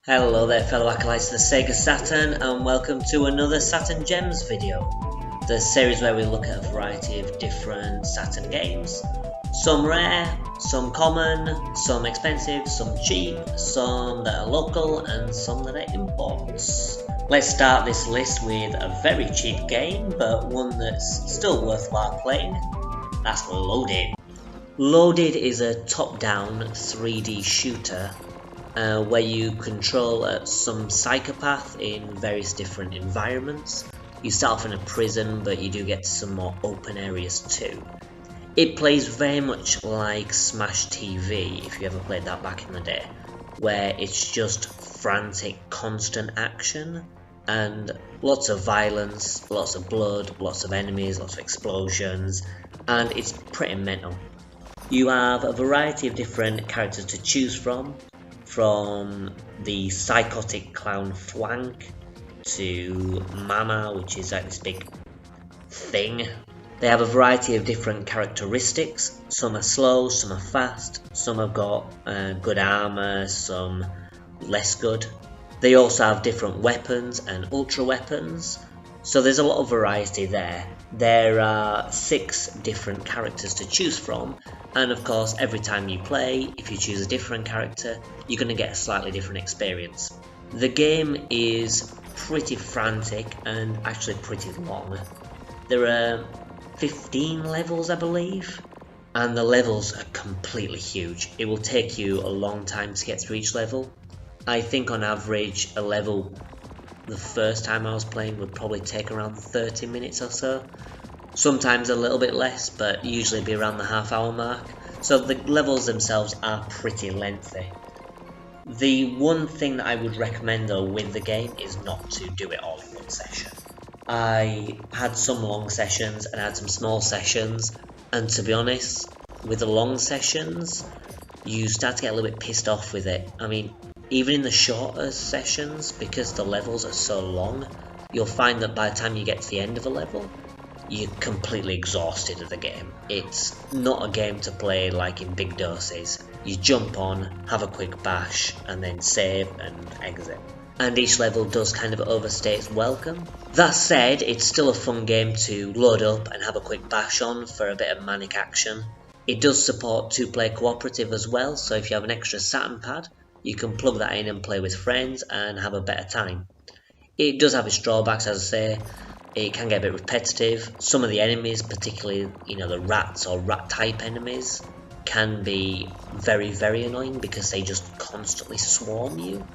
Hello there fellow acolytes of the Sega Saturn, and welcome to another Saturn Gems video. The series where we look at a variety of different Saturn games. Some rare, some common, some expensive, some cheap, some that are local and some that are imports. Let's start this list with a very cheap game, but one that's still worthwhile playing. That's Loaded. Loaded is a top-down 3D shooter where you control some psychopath in various different environments. You start off in a prison, but you do get to some more open areas too. It plays very much like Smash TV, if you ever played that back in the day, where it's just frantic, constant action, and lots of violence, lots of blood, lots of enemies, lots of explosions, and it's pretty mental. You have a variety of different characters to choose from the psychotic clown Flank to Mama, which is like this big thing. They have a variety of different characteristics. Some are slow, some are fast, some have got good armor, some less good. They also have different weapons and ultra weapons, so there's a lot of variety there. There are 6 different characters to choose from, and of course every time you play, if you choose a different character, you're going to get a slightly different experience. The game is pretty frantic and actually pretty long. There are 15 levels, I believe, and the levels are completely huge. It will take you a long time to get through each level. I think on average a level the first time I was playing would probably take around 30 minutes or so. Sometimes a little bit less, but usually be around the half-hour mark. So the levels themselves are pretty lengthy. The one thing that I would recommend though with the game is not to do it all in one session. I had some long sessions and I had some small sessions, and to be honest, with the long sessions, you start to get a little bit pissed off with it. I mean, even in the shorter sessions, because the levels are so long, you'll find that by the time you get to the end of a level, you're completely exhausted of the game. It's not a game to play like in big doses. You jump on, have a quick bash, and then save and exit. And each level does kind of overstay its welcome. That said, it's still a fun game to load up and have a quick bash on for a bit of manic action. It does support 2-player cooperative as well, so if you have an extra Saturn pad, you can plug that in and play with friends and have a better time. It does have its drawbacks, as I say. It can get a bit repetitive. Some of the enemies, particularly the rats or rat type enemies, can be very, very annoying because they just constantly swarm you.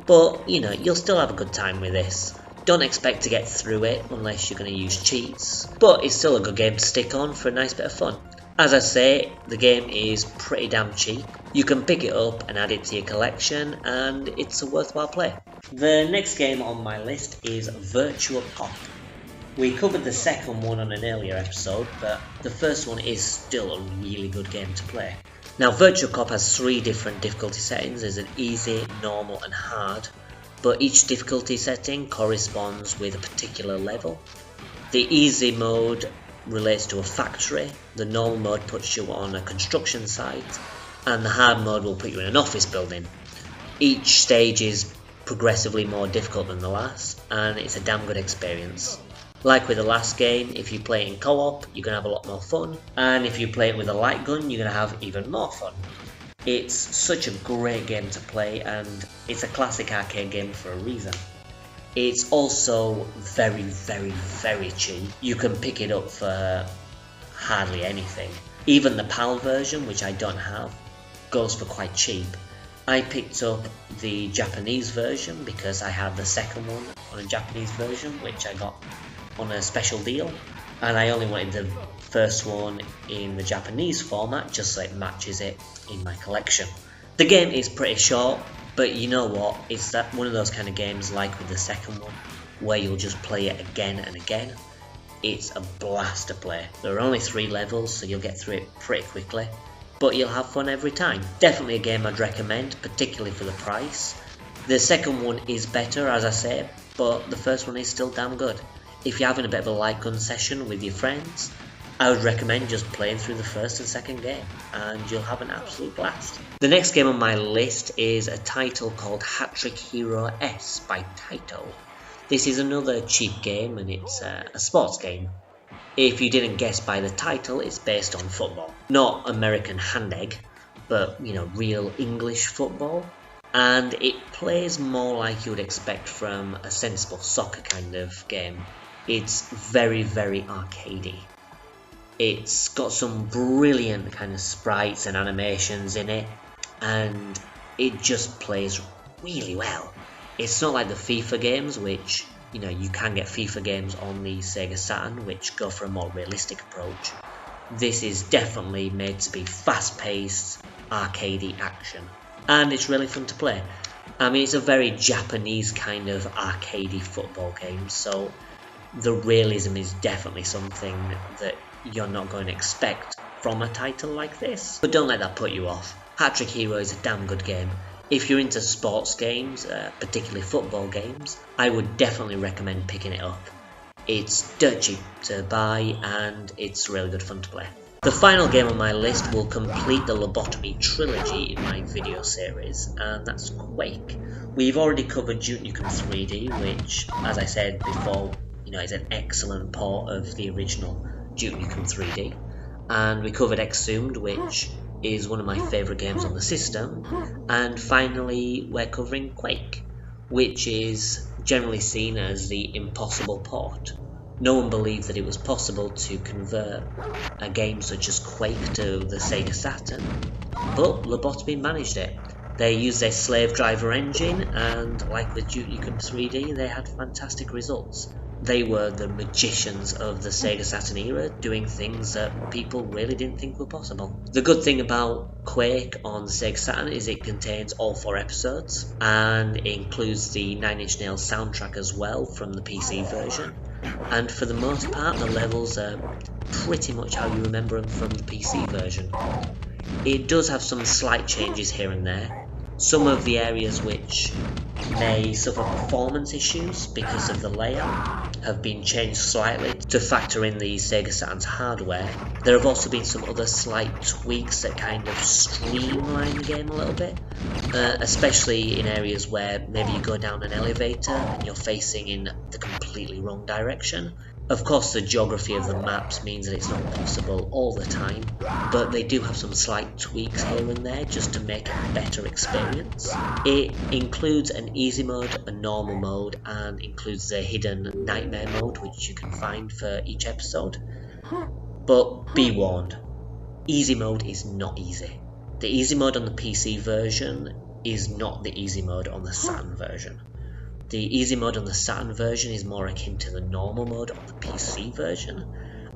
But you'll still have a good time with this. Don't expect to get through it unless you're going to use cheats, but it's still a good game to stick on for a nice bit of fun. As I say, the game is pretty damn cheap. You can pick it up and add it to your collection, and it's a worthwhile play. The next game on my list is Virtua Cop. We covered the second one on an earlier episode, but the first one is still a really good game to play. Now, Virtua Cop has 3 different difficulty settings. There's an easy, normal and hard, but each difficulty setting corresponds with a particular level. The easy mode relates to a factory, the normal mode puts you on a construction site, and the hard mode will put you in an office building. Each stage is progressively more difficult than the last, and it's a damn good experience. Like with the last game, if you play it in co-op, you're going to have a lot more fun, and if you play it with a light gun, you're going to have even more fun. It's such a great game to play, and it's a classic arcade game for a reason. It's also very, very, very cheap. You can pick it up for hardly anything. Even the PAL version, which I don't have, goes for quite cheap. I picked up the Japanese version because I had the second one on a Japanese version, which I got on a special deal. And I only wanted the first one in the Japanese format just so it matches it in my collection. The game is pretty short, but you know what, it's that one of those kind of games like with the second one, where you'll just play it again and again. It's a blast to play. There are only 3 levels, so you'll get through it pretty quickly, but you'll have fun every time. Definitely a game I'd recommend, particularly for the price. The second one is better, as I say, but the first one is still damn good. If you're having a bit of a light gun session with your friends, I would recommend just playing through the first and second game, and you'll have an absolute blast. The next game on my list is a title called Hat-Trick Hero S by Taito. This is another cheap game, and it's a sports game. If you didn't guess by the title, it's based on football. Not American hand egg, but real English football. And it plays more like you would expect from a sensible soccer kind of game. It's very, very arcadey. It's got some brilliant kind of sprites and animations in it, and it just plays really well. It's not like the FIFA games, which you can get FIFA games on the Sega Saturn, which go for a more realistic approach. This is definitely made to be fast-paced, arcadey action, and it's really fun to play. I mean, it's a very Japanese kind of arcadey football game, so the realism is definitely something that you're not going to expect from a title like this. But don't let that put you off. Hat-Trick Hero is a damn good game. If you're into sports games, particularly football games, I would definitely recommend picking it up. It's dirt cheap to buy, and it's really good fun to play. The final game on my list will complete the Lobotomy Trilogy in my video series, and that's Quake. We've already covered Duke Nukem 3D, which, as I said before, is an excellent port of the original Duke Nukem 3D. And we covered Exhumed, which is one of my favourite games on the system. And finally, we're covering Quake, which is generally seen as the impossible port. No one believed that it was possible to convert a game such as Quake to the Sega Saturn, but Lobotomy managed it. They used their slave driver engine, and like with Duke Nukem 3D, they had fantastic results. They were the magicians of the Sega Saturn era, doing things that people really didn't think were possible. The good thing about Quake on the Sega Saturn is it contains all 4 episodes, and it includes the 9 Inch Nails soundtrack as well from the PC version. And for the most part, the levels are pretty much how you remember them from the PC version. It does have some slight changes here and there. Some of the areas which may suffer performance issues because of the layout have been changed slightly to factor in the Sega Saturn's hardware. There have also been some other slight tweaks that kind of streamline the game a little bit, especially in areas where maybe you go down an elevator and you're facing in the completely wrong direction. Of course, the geography of the maps means that it's not possible all the time, but they do have some slight tweaks here and there just to make it a better experience. It includes an easy mode, a normal mode, and includes the hidden nightmare mode, which you can find for each episode. But be warned, easy mode is not easy. The easy mode on the PC version is not the easy mode on the Saturn version. The easy mode on the Saturn version is more akin to the normal mode on the PC version,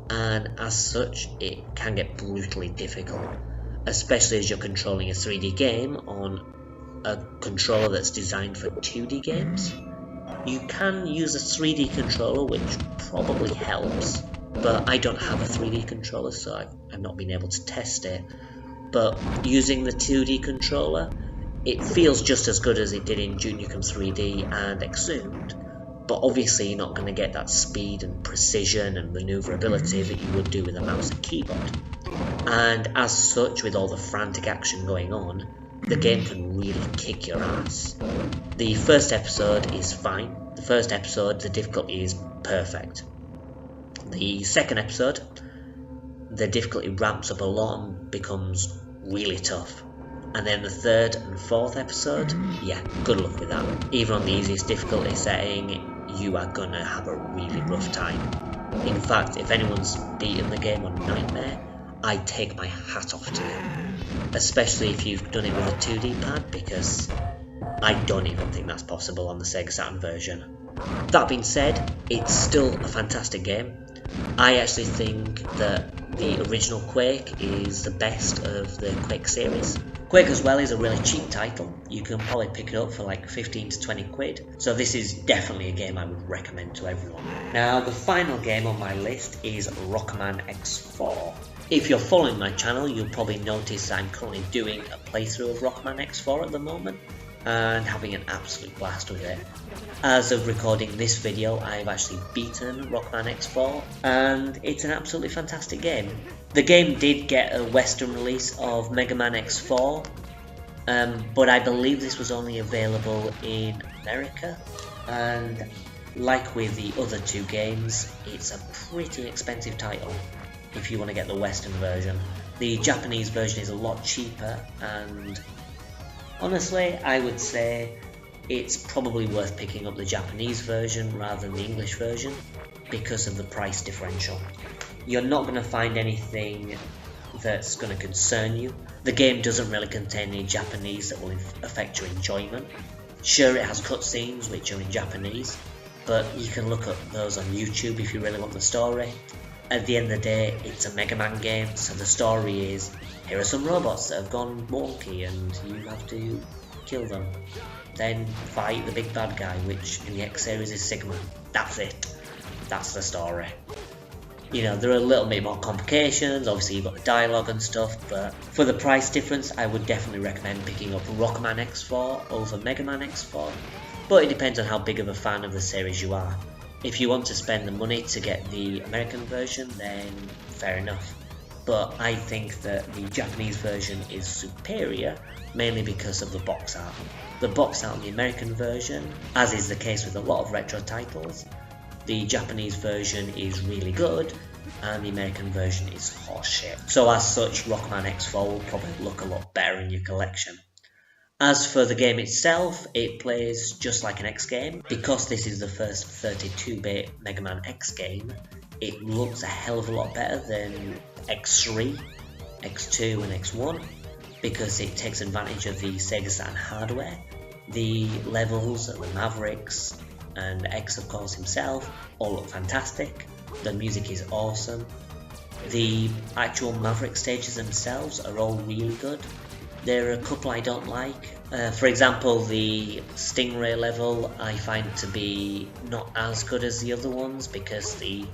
and as such it can get brutally difficult, especially as you're controlling a 3D game on a controller that's designed for 2D games. You can use a 3D controller, which probably helps, but I don't have a 3D controller, so I've not been able to test it. But using the 2D controller, it feels just as good as it did in Duke Nukem 3D and Exhumed, but obviously you're not going to get that speed and precision and manoeuvrability that you would do with a mouse and keyboard. And as such, with all the frantic action going on, the game can really kick your ass. The first episode is fine. The first episode, the difficulty is perfect. The second episode, the difficulty ramps up a lot and becomes really tough. And then the third and fourth episode, yeah, good luck with that. Even on the easiest difficulty setting, you are gonna have a really rough time. In fact, if anyone's beaten the game on Nightmare, I take my hat off to you. Especially if you've done it with a 2D pad, because I don't even think that's possible on the Sega Saturn version. That being said, it's still a fantastic game. I actually think that the original Quake is the best of the Quake series. Quake as well is a really cheap title. You can probably pick it up for like 15 to 20 quid. So this is definitely a game I would recommend to everyone. Now the final game on my list is Rockman X4. If you're following my channel, you'll probably notice I'm currently doing a playthrough of Rockman X4 at the moment. and having an absolute blast with it. As of recording this video, I've actually beaten Rockman X4, and it's an absolutely fantastic game. The game did get a Western release of Mega Man X4, but I believe this was only available in America, and like with the other two games, it's a pretty expensive title if you want to get the Western version. The Japanese version is a lot cheaper, and honestly, I would say it's probably worth picking up the Japanese version rather than the English version because of the price differential. You're not going to find anything that's going to concern you. The game doesn't really contain any Japanese that will affect your enjoyment. Sure, it has cutscenes which are in Japanese, but you can look up those on YouTube if you really want the story. At the end of the day, it's a Mega Man game, so the story is, here are some robots that have gone wonky and you have to kill them. Then fight the big bad guy, which in the X series is Sigma. That's it. That's the story. You know, there are a little bit more complications, obviously you've got the dialogue and stuff, but for the price difference, I would definitely recommend picking up Rockman X4 over Mega Man X4, but it depends on how big of a fan of the series you are. If you want to spend the money to get the American version, then fair enough. But I think that the Japanese version is superior, mainly because of the box art. The box art on the American version, as is the case with a lot of retro titles, the Japanese version is really good, and the American version is horseshit. So as such, Rockman X4 will probably look a lot better in your collection. As for the game itself, it plays just like an X game. Because this is the first 32-bit Mega Man X game, it looks a hell of a lot better than X3, X2 and X1, because it takes advantage of the Sega Saturn hardware. The levels, the Mavericks, and X of course himself all look fantastic. The music is awesome. The actual Maverick stages themselves are all really good. There are a couple I don't like. For example, the Stingray level I find to be not as good as the other ones because the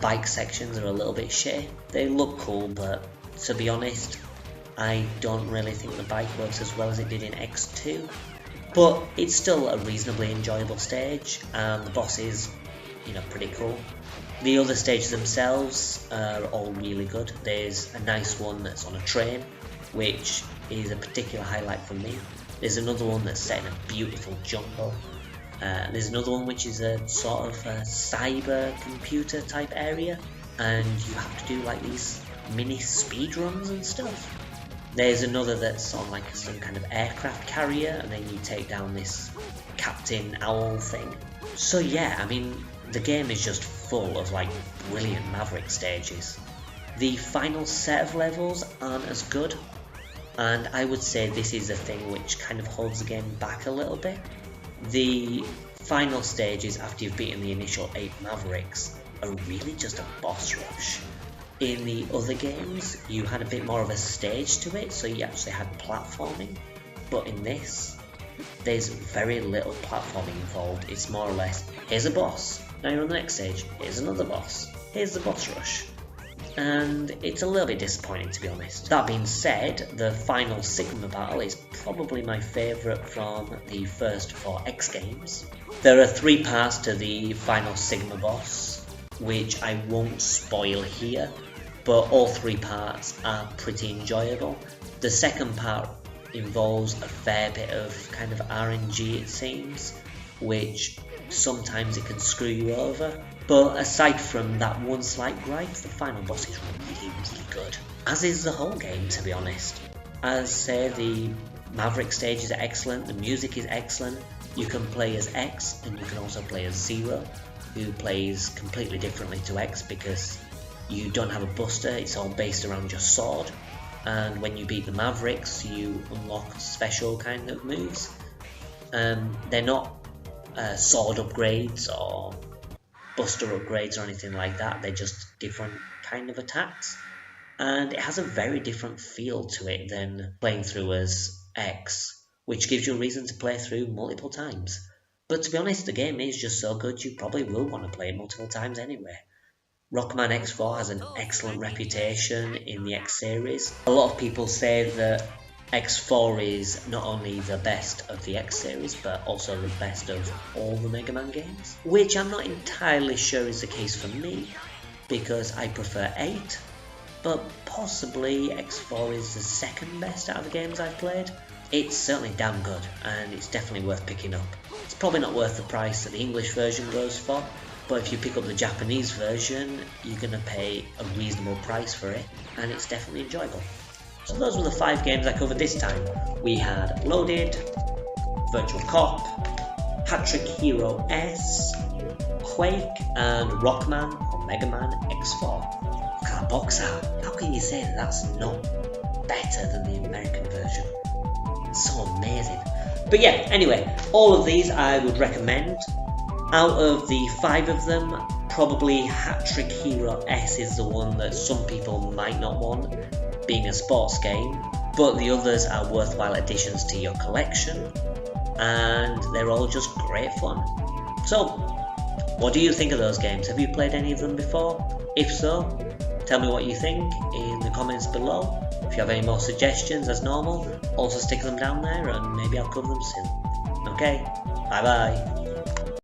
bike sections are a little bit shitty. They look cool, but to be honest, I don't really think the bike works as well as it did in X2. But it's still a reasonably enjoyable stage, and the boss is, pretty cool. The other stages themselves are all really good. There's a nice one that's on a train, which is a particular highlight for me. There's another one that's set in a beautiful jungle. There's another one which is a sort of a cyber computer type area, and you have to do like these mini speed runs and stuff. There's another that's on like some kind of aircraft carrier, and then you take down this Captain Owl thing. So yeah, I mean, the game is just full of like brilliant Maverick stages. The final set of levels aren't as good, and I would say this is a thing which kind of holds the game back a little bit. The final stages after you've beaten the initial 8 Mavericks are really just a boss rush. In the other games, you had a bit more of a stage to it, so you actually had platforming, but in this, there's very little platforming involved. It's more or less, here's a boss, now you're on the next stage, here's another boss, here's the boss rush. And it's a little bit disappointing, to be honest. That being said, the final Sigma battle is probably my favourite from the first 4 X games. There are 3 parts to the final Sigma boss, which I won't spoil here, but all 3 parts are pretty enjoyable. The second part involves a fair bit of kind of RNG, it seems, which sometimes it can screw you over. But aside from that one slight gripe, the final boss is really, really good. As is the whole game, to be honest. As say, the Maverick stages are excellent, the music is excellent. You can play as X, and you can also play as Zero, who plays completely differently to X because you don't have a buster, it's all based around your sword. And when you beat the Mavericks, you unlock special kind of moves. They're not sword upgrades or buster upgrades or anything like that, they're just different kind of attacks. And it has a very different feel to it than playing through as X, which gives you a reason to play through multiple times. But to be honest, the game is just so good you probably will want to play it multiple times anyway. Rockman X4 has an excellent reputation in the X series. A lot of people say that X4 is not only the best of the X series, but also the best of all the Mega Man games, which I'm not entirely sure is the case for me, because I prefer 8, but possibly X4 is the second best out of the games I've played. It's certainly damn good, and it's definitely worth picking up. It's probably not worth the price that the English version goes for, but if you pick up the Japanese version, you're going to pay a reasonable price for it, and it's definitely enjoyable. So those were the 5 games I covered this time. We had Loaded, Virtual Cop, Hat-Trick Hero S, Quake, and Rockman or Mega Man X4. Look at that box art. How can you say that that's not better than the American version? It's so amazing. But yeah, anyway, all of these I would recommend. Out of the 5 of them, probably Hat-Trick Hero S is the one that some people might not want, being a sports game, but the others are worthwhile additions to your collection, and they're all just great fun. So, what do you think of those games? Have you played any of them before? If so, tell me what you think in the comments below. If you have any more suggestions, as normal, also stick them down there and maybe I'll cover them soon. Okay, bye bye.